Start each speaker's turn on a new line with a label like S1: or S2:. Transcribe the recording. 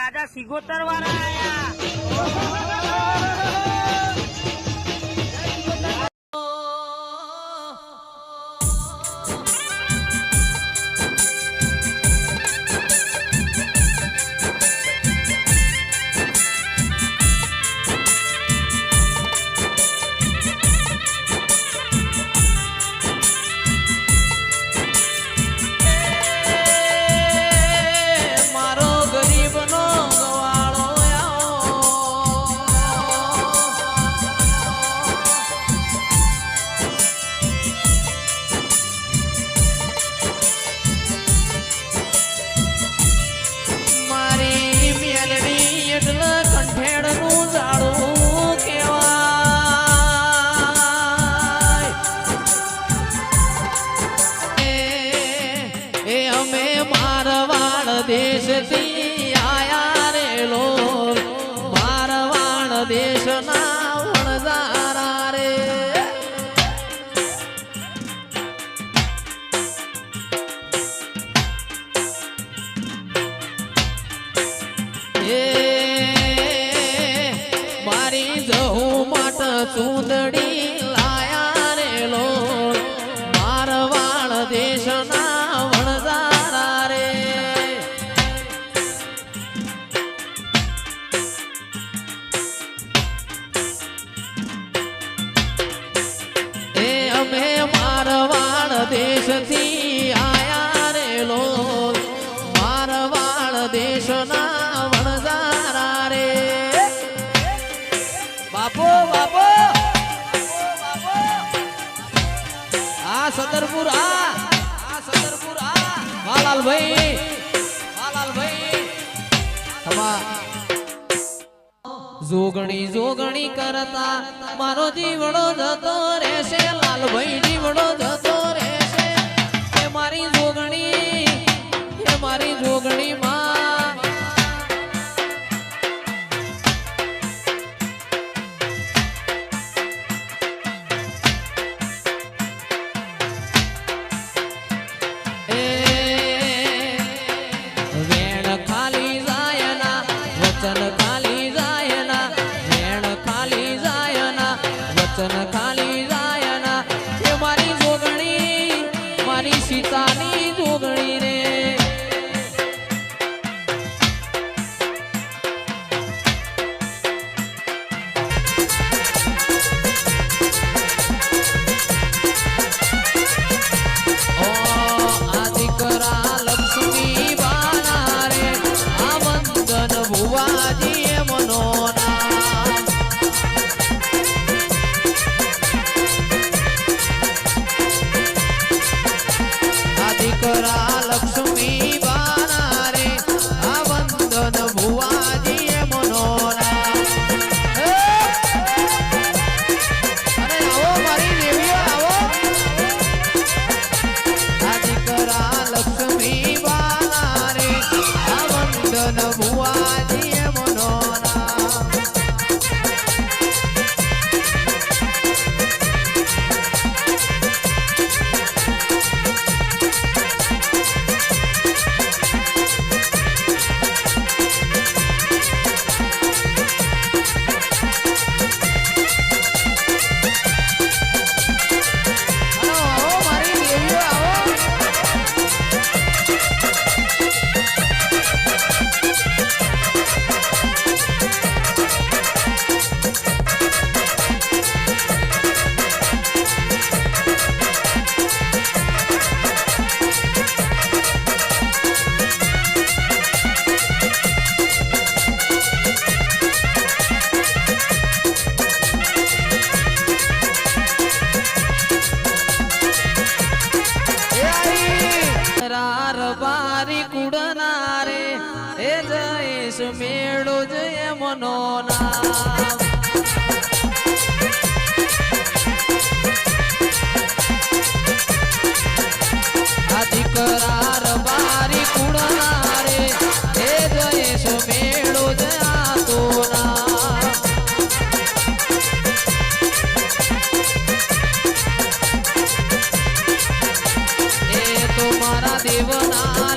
S1: રાજા સિગોતર વાળા આયા.
S2: દેશથી આયા રે લો મારવાડ દેશના વણઝારા રે એ મારી જહુ માટ ચૂંદડી લાયા રે લો મારવાડ દેશના વણઝારા રે અમે મારવાડ દેશથી આયા રે લો મારવાડ દેશના વણઝારા રે બાપો બાપો આ સદરપુર વાલાલભાઈ જોગણી જોગણી કરતા મારો જીવડો જતો રહેશે લાલભાઈ જીવડો જતો રહેશે એ મારી જોગણી માં એ વેણ ખાલી જાય ના વચન ખાલી જાય ના વેણ ખાલી જાય ના વચન ખાલી જાય ના એ મારી જોગણી મારી સીતાની જોગણી રે લક્ષ્મી બાના રે આ વંદન ભુવાજી મનોરા અરે આવો મારી દેવીઓ આવો આ દીકરા લક્ષ્મી બાના રે આ વંદન ભુવાજી મનોરા બારી કુડનારે એ જયેશ મેળો જય મનોના આ દીકરાર બારી કુડનારે એ જયેશ મેળો જયાતો ના એ તો મારા દેવના